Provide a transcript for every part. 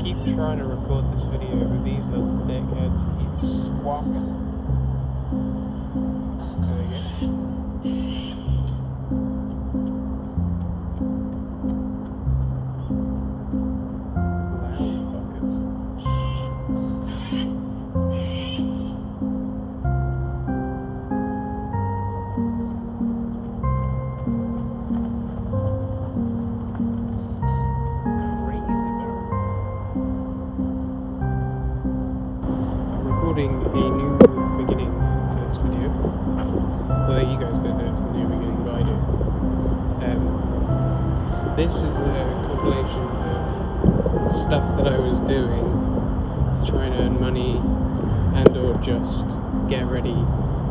keep trying to record this video, but these little dickheads keep squawking. There we go. Loud fuckers. A new beginning to this video. Well, you guys don't know it's a new beginning, but I do. This is a compilation of stuff that I was doing to try and earn money and or just get ready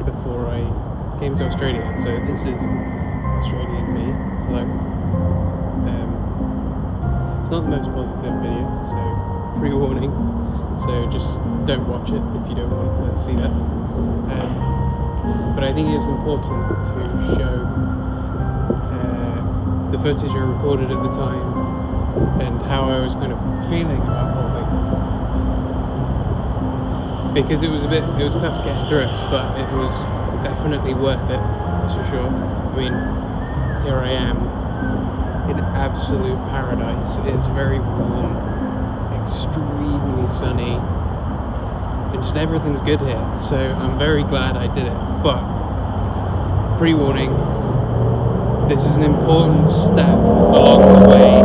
before I came to Australia. So this is Australian me. Hello. It's not the most positive video, so pre-warning. So just don't watch it if you don't want to see that. But I think it's important to show the footage I recorded at the time and how I was kind of feeling about the whole thing. Because it was tough getting through it, but it was definitely worth it, that's for sure. I mean, here I am in absolute paradise. It's very warm, extremely sunny, and just everything's good here, so I'm very glad I did it. But pre-warning, this is an important step along the way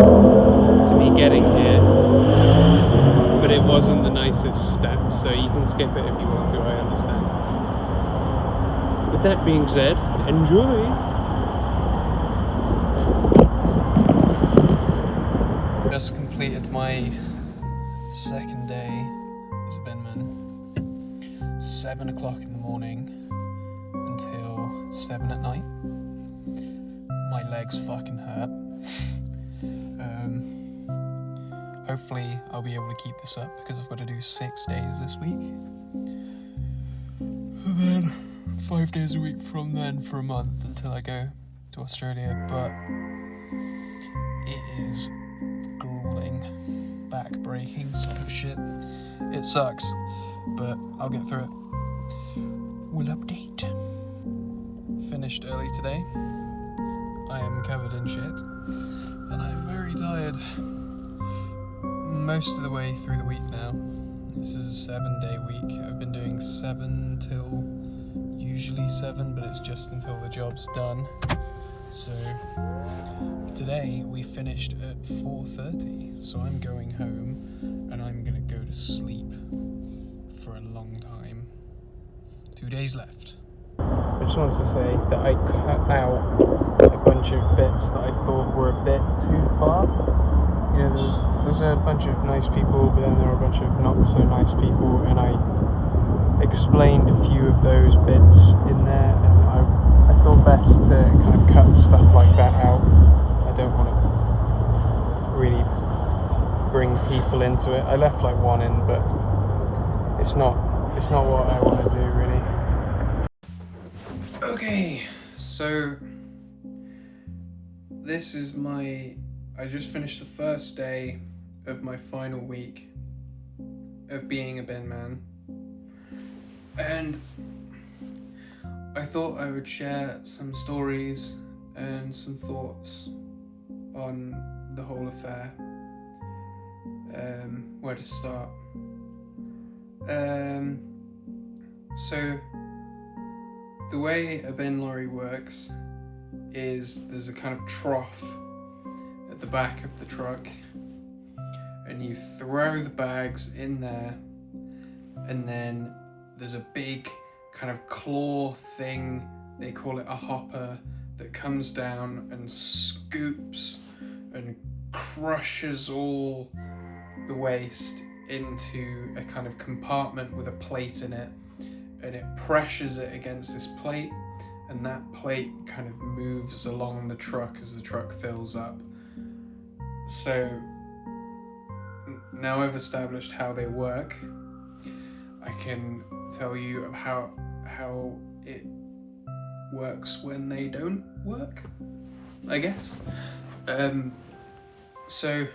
to me getting here, but it wasn't the nicest step, so you can skip it if you want to, I understand. With that being said, enjoy! Just completed my second day as a binman. 7 o'clock in the morning until 7 at night. My legs fucking hurt. Hopefully I'll be able to keep this up because I've got to do 6 days this week. And then 5 days a week from then for a month until I go to Australia. But it is grueling, back-breaking sort of shit. It sucks, but I'll get through it. We'll update. Finished early today. I am covered in shit, and I'm very tired. Most of the way through the week now. This is a 7-day week. I've been doing 7 till usually 7, but it's just until the job's done. So today we finished at 4:30, so I'm going home and I'm gonna go to sleep for a long time. 2 days left. I just wanted to say that I cut out a bunch of bits that I thought were a bit too far. You know, there's a bunch of nice people, but then there are a bunch of not so nice people, and I explained a few of those bits in there, and I thought best to kind of cut stuff like that out. I don't want to really bring people into it. I left like one in, but it's not what I want to do really. Okay, so this is I just finished the first day of my final week of being a bin man, and I thought I would share some stories and some thoughts on the whole affair. Where to start? So the way a bin lorry works is there's a kind of trough at the back of the truck, and you throw the bags in there, and then there's a big kind of claw thing, they call it a hopper, that comes down and scoops and crushes all the waste into a kind of compartment with a plate in it, and it pressures it against this plate, and that plate kind of moves along the truck as the truck fills up. So now I've established how they work, I can tell you how it works when they don't work, I guess. So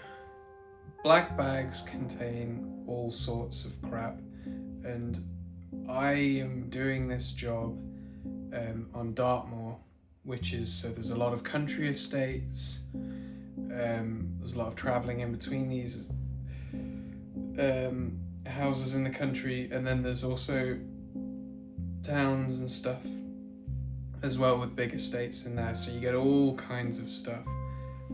black bags contain all sorts of crap, and I am doing this job on Dartmoor, which is, so there's a lot of country estates, there's a lot of travelling in between these houses in the country, and then there's also towns and stuff as well with big estates in there, so you get all kinds of stuff.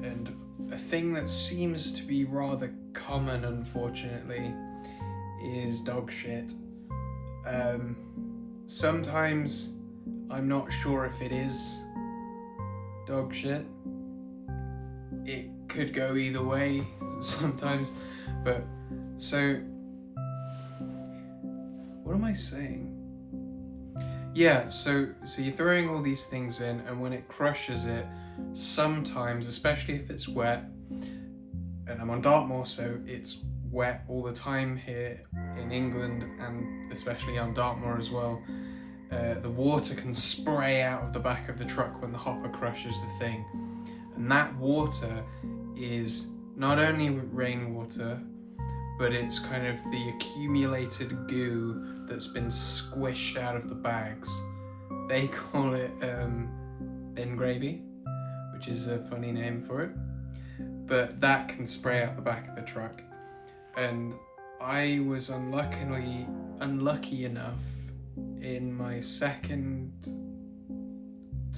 And a thing that seems to be rather common, unfortunately, is dog shit. Sometimes I'm not sure if it is dog shit. It could go either way sometimes, but so what am I saying? Yeah, so you're throwing all these things in, and when it crushes it, sometimes, especially if it's wet, and I'm on Dartmoor, so it's wet all the time here in England, and especially on Dartmoor as well, the water can spray out of the back of the truck when the hopper crushes the thing. And that water is not only rainwater, but it's kind of the accumulated goo that's been squished out of the bags. They call it bin gravy, which is a funny name for it. But that can spray out the back of the truck. And I was unlucky enough in my second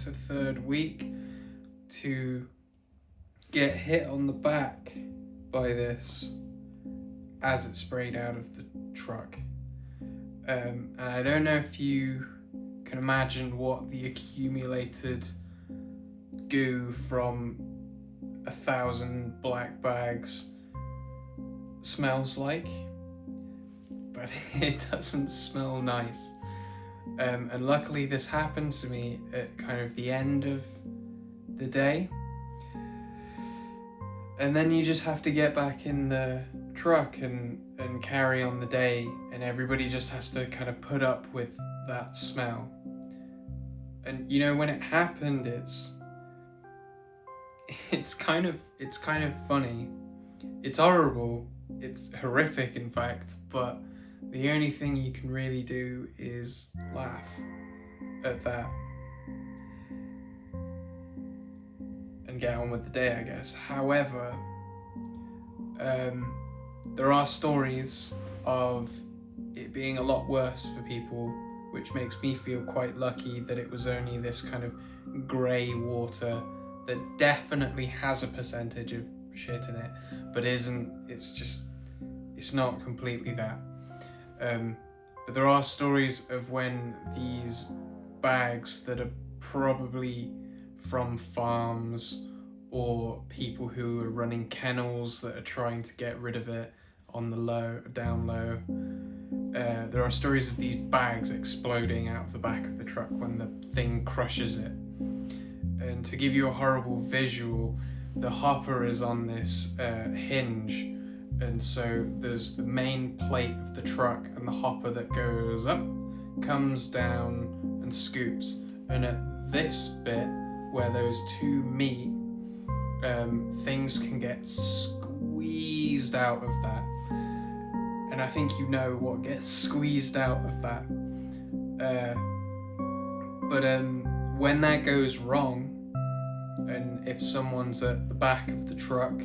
to third week to get hit on the back by this as it sprayed out of the truck. And I don't know if you can imagine what the accumulated goo from 1,000 black bags smells like, but it doesn't smell nice. And luckily this happened to me at kind of the end of the day. And then you just have to get back in the truck and carry on the day, and everybody just has to kind of put up with that smell. And you know, when it happened, it's kind of funny. It's horrible. It's horrific, in fact, but the only thing you can really do is laugh at that and get on with the day, I guess. However, there are stories of it being a lot worse for people, which makes me feel quite lucky that it was only this kind of grey water that definitely has a percentage of shit in it, but it's not completely that. But there are stories of when these bags that are probably from farms or people who are running kennels that are trying to get rid of it on the down low, there are stories of these bags exploding out of the back of the truck when the thing crushes it. And to give you a horrible visual, the hopper is on this hinge, and so there's the main plate of the truck and the hopper that goes up, comes down and scoops, and at this bit where those two meet, things can get squeezed out of that. And I think you know what gets squeezed out of that. But when that goes wrong, and if someone's at the back of the truck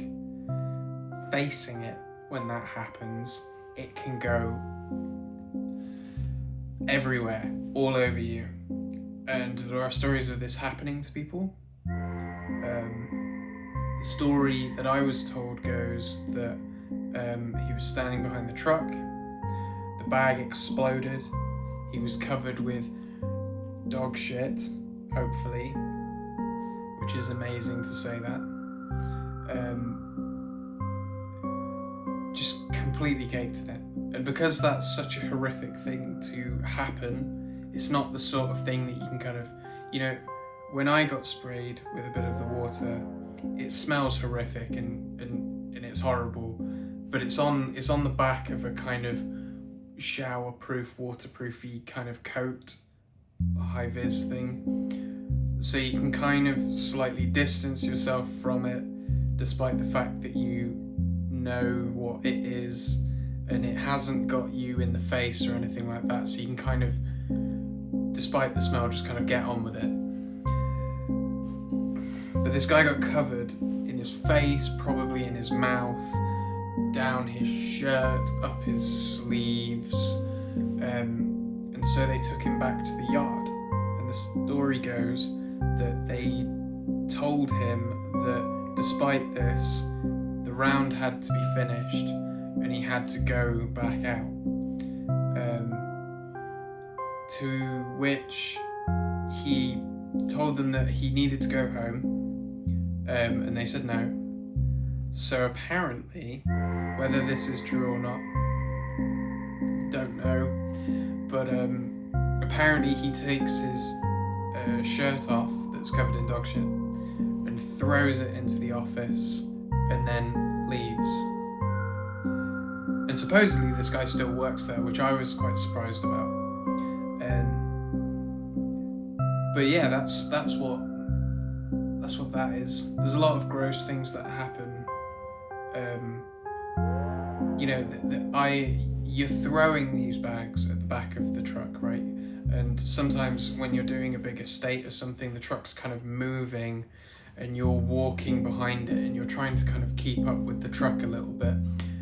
facing it when that happens, it can go everywhere, all over you. And there are stories of this happening to people. The story that I was told goes that he was standing behind the truck, the bag exploded, he was covered with dog shit, hopefully, which is amazing to say that. Just completely caked in it. And because that's such a horrific thing to happen, it's not the sort of thing that you can kind of, you know, when I got sprayed with a bit of the water, it smells horrific and it's horrible, but it's on the back of a kind of shower-proof, waterproofy kind of coat, a high-vis thing, so you can kind of slightly distance yourself from it, despite the fact that you know what it is, and it hasn't got you in the face or anything like that, so you can kind of, despite the smell, just kind of get on with it. But this guy got covered in his face, probably in his mouth, down his shirt, up his sleeves, and so they took him back to the yard. And the story goes that they told him that despite this, the round had to be finished and he had to go back out. To which he told them that he needed to go home, and they said no. So apparently, whether this is true or not, don't know, but apparently he takes his shirt off that's covered in dog shit and throws it into the office and then leaves. And supposedly this guy still works there, which I was quite surprised about. But yeah, that's what that is. There's a lot of gross things that happen. You're throwing these bags at the back of the truck, right? And sometimes when you're doing a big estate or something, the truck's kind of moving and you're walking behind it and you're trying to kind of keep up with the truck a little bit.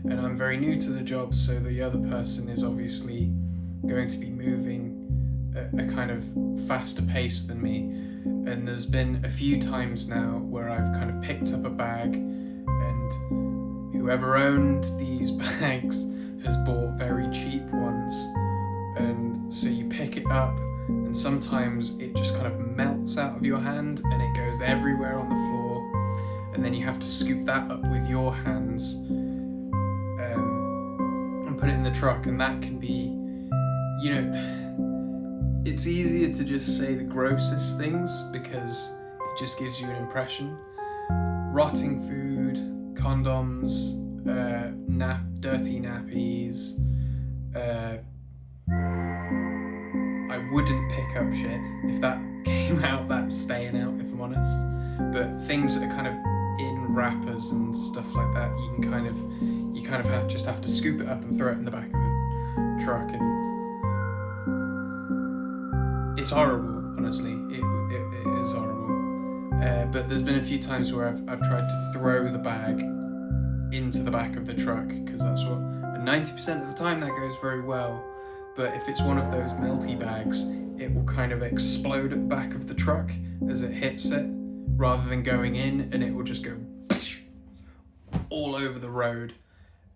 And I'm very new to the job, so the other person is obviously going to be moving at a kind of faster pace than me. And there's been a few times now where I've kind of picked up a bag and whoever owned these bags has bought very cheap ones, and so you pick it up and sometimes it just kind of melts out of your hand and it goes everywhere on the floor, and then you have to scoop that up with your hands and put it in the truck. And that can be, it's easier to just say the grossest things because it just gives you an impression. Rotting food, condoms, dirty nappies. I wouldn't pick up shit. If that came out, that's staying out, if I'm honest. But things that are kind of in wrappers and stuff like that, you kind of just have to scoop it up and throw it in the back of the truck, and it's horrible, honestly. It is horrible. But there's been a few times where I've tried to throw the bag into the back of the truck, because that's what, and 90% of the time that goes very well. But if it's one of those melty bags, it will kind of explode at the back of the truck as it hits it, rather than going in, and it will just go all over the road.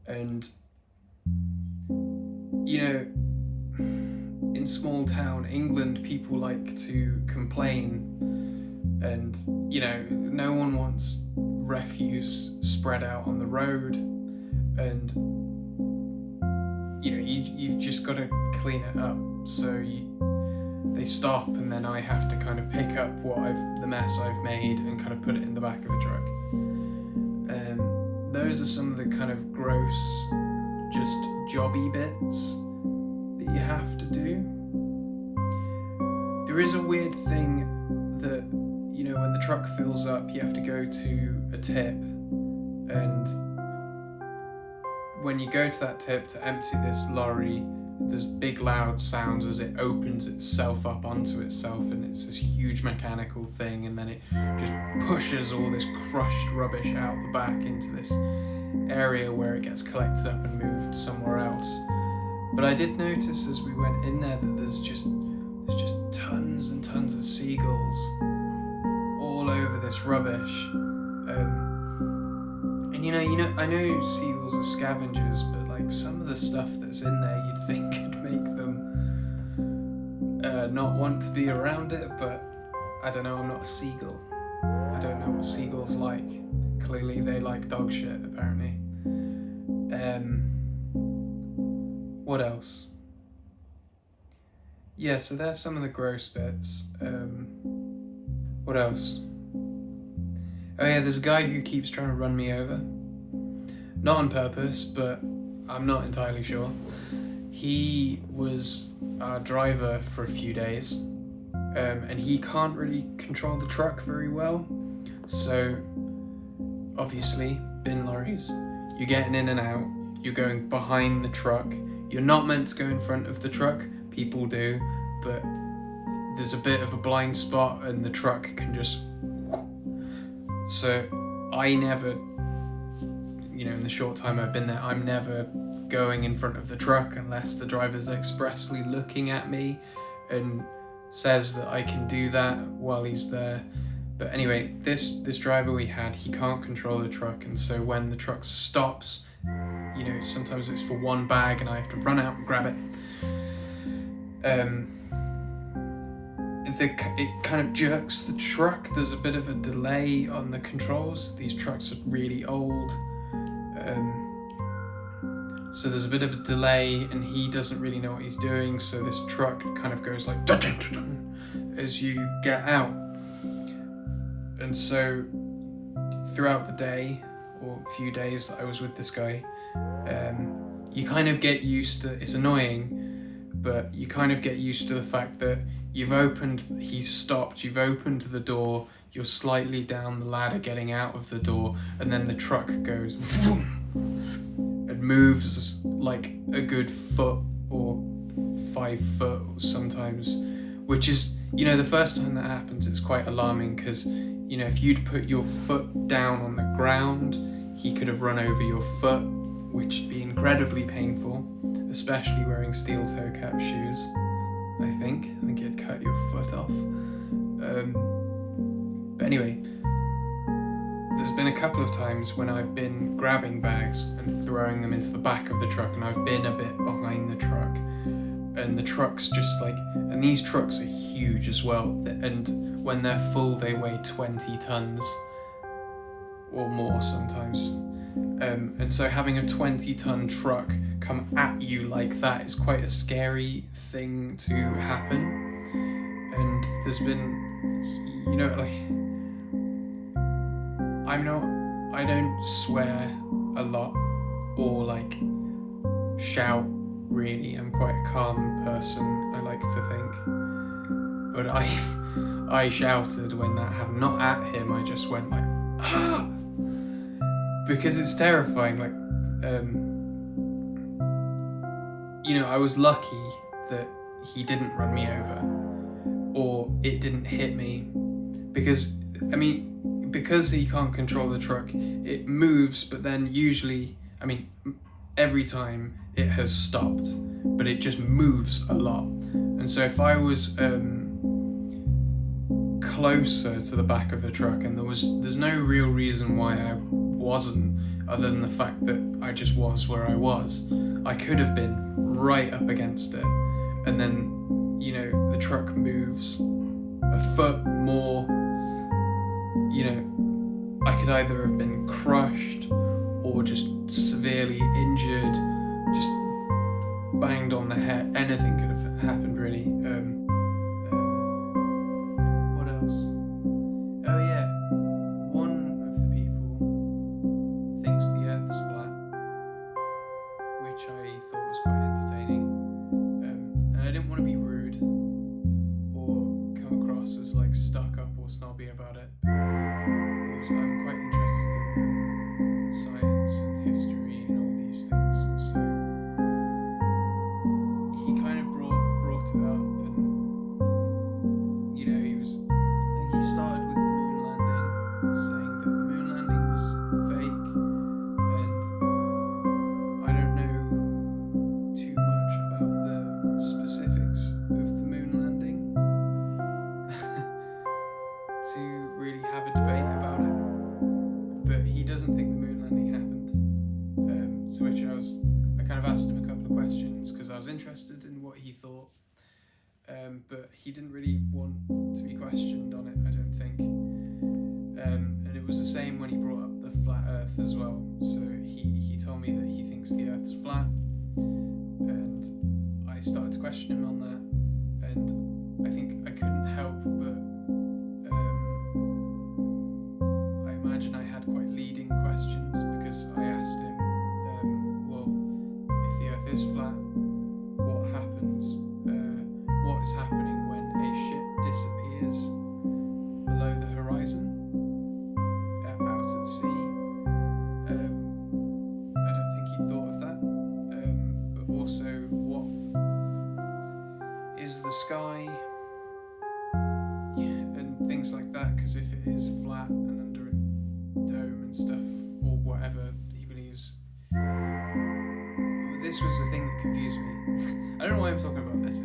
And in small town England, people like to complain, and no one wants refuse spread out on the road, and you've just got to clean it up. So they stop, and then I have to kind of pick up the mess I've made and kind of put it in the back of the truck. Those are some of the kind of gross, just jobby bits that you have to do. There is a weird thing that, when the truck fills up, you have to go to a tip, and when you go to that tip to empty this lorry, there's big loud sounds as it opens itself up onto itself, and it's this huge mechanical thing, and then it just pushes all this crushed rubbish out the back into this area where it gets collected up and moved somewhere else. But I did notice as we went in there that there's just tons and tons of seagulls all over this rubbish. And I know seagulls are scavengers, but like some of the stuff that's in there you'd think could make them not want to be around it, but I don't know, I'm not a seagull. I don't know what seagulls like. Clearly they like dog shit, apparently. What else? Yeah, so there's some of the gross bits. What else? Oh yeah, there's a guy who keeps trying to run me over. Not on purpose, but I'm not entirely sure. He was our driver for a few days, and he can't really control the truck very well. So, obviously, bin lorries, you're getting in and out, you're going behind the truck. You're not meant to go in front of the truck, people do, but there's a bit of a blind spot and the truck can just... So I never, in the short time I've been there, I'm never going in front of the truck unless the driver's expressly looking at me and says that I can do that while he's there. But anyway, this driver we had, he can't control the truck, and so when the truck stops, sometimes it's for one bag and I have to run out and grab it. It kind of jerks the truck. There's a bit of a delay on the controls. These trucks are really old. So there's a bit of a delay and he doesn't really know what he's doing. So this truck kind of goes like dun, dun, dun, dun, as you get out. And so throughout the day or a few days that I was with this guy, you kind of get used to, it's annoying, but you kind of get used to the fact that he's stopped, you've opened the door, you're slightly down the ladder getting out of the door, and then the truck goes boom, and moves like a good foot or 5 foot sometimes, which is, the first time that happens, it's quite alarming because, if you'd put your foot down on the ground, he could have run over your foot, which would be incredibly painful, especially wearing steel toe cap shoes. I think it'd cut your foot off. But anyway, there's been a couple of times when I've been grabbing bags and throwing them into the back of the truck, and I've been a bit behind the truck, and the truck's just like, and these trucks are huge as well, and when they're full they weigh 20 tons or more sometimes. And so having a 20-ton truck come at you like that is quite a scary thing to happen. And there's been, I don't swear a lot or shout really. I'm quite a calm person, I like to think. But I shouted when that happened, not at him, I just went like, ah! Because it's terrifying, I was lucky that he didn't run me over, or it didn't hit me, because he can't control the truck, it moves, but then usually, every time it has stopped, but it just moves a lot. And so if I was closer to the back of the truck, and there's no real reason why I wasn't, other than the fact that I just was where I was, I could have been right up against it, and then the truck moves a foot more, I could either have been crushed or just severely injured, just banged on the head. Anything could have happened really. What else? Oh yeah, one of the people thinks the Earth's flat, which I thought was quite entertaining. And I didn't want to be rude or come across as stuck up or snobby about it, because I'm quite interested in science and history and all these things. So he kind of brought it up, and he started with the moon landing, saying that the moon landing was fake, and I don't know too much about the specifics of the moon landing to really have a debate about it, but he doesn't think the moon landing happened, to which I kind of asked him a couple of questions because I was interested in what he thought, but he didn't really want to be questioned on it, I don't think. And it was the same when he brought up the flat Earth as well. So he told me that he thinks the Earth's flat, and I started to question him on that, and I think I couldn't help but I imagine I had quite leading questions, because I asked him, well, if the Earth is flat, what happens? What is happening when a ship disappears below the horizon, out at sea? the sky and things like that, because if it is flat and under a dome and stuff, or whatever he believes. This was the thing that confused me. I don't know why I'm talking about this.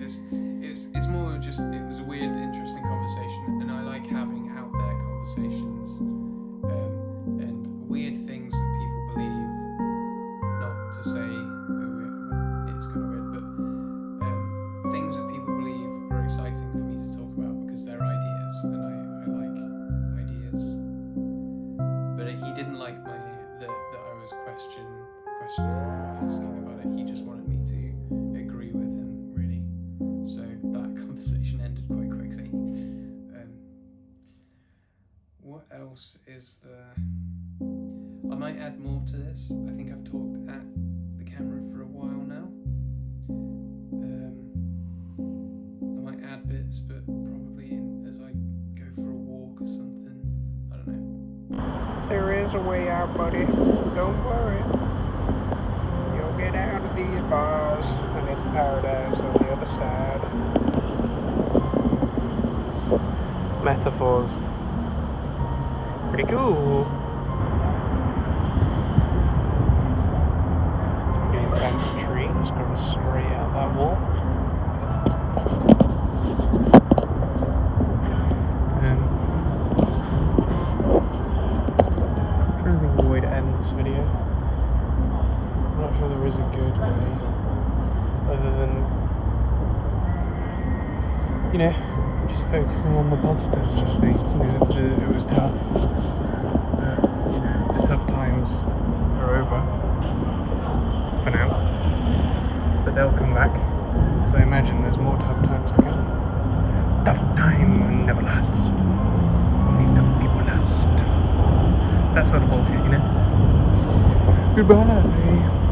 It's more just, it was a weird, interesting conversation, and I like having out there conversations and weird things that people believe. Not to say, it's kind of weird, but things that people believe are exciting for me to talk about because they're ideas, and I like ideas. But he didn't like that I was questioning or asking about it. He just wanted me to agree with him, really. So that conversation ended quite quickly. What else is there? I might add more to this. I think I've talked at the camera for a while now. I might add bits, but probably as I go for a walk or something. I don't know. There is a way out, buddy. Don't worry. You'll get out of these bars and it's paradise on the other side. Metaphors. Pretty cool. It's a pretty intense tree. Just going straight out that wall. I'm trying to think of a way to end this video. I'm not sure there is a good way, other than, just focusing on the positives. I think, it was tough, but, the tough times are over, for now, but they'll come back, because I imagine there's more tough times to come. Tough time never lasts, only tough people last. That sort of bullshit, Goodbye.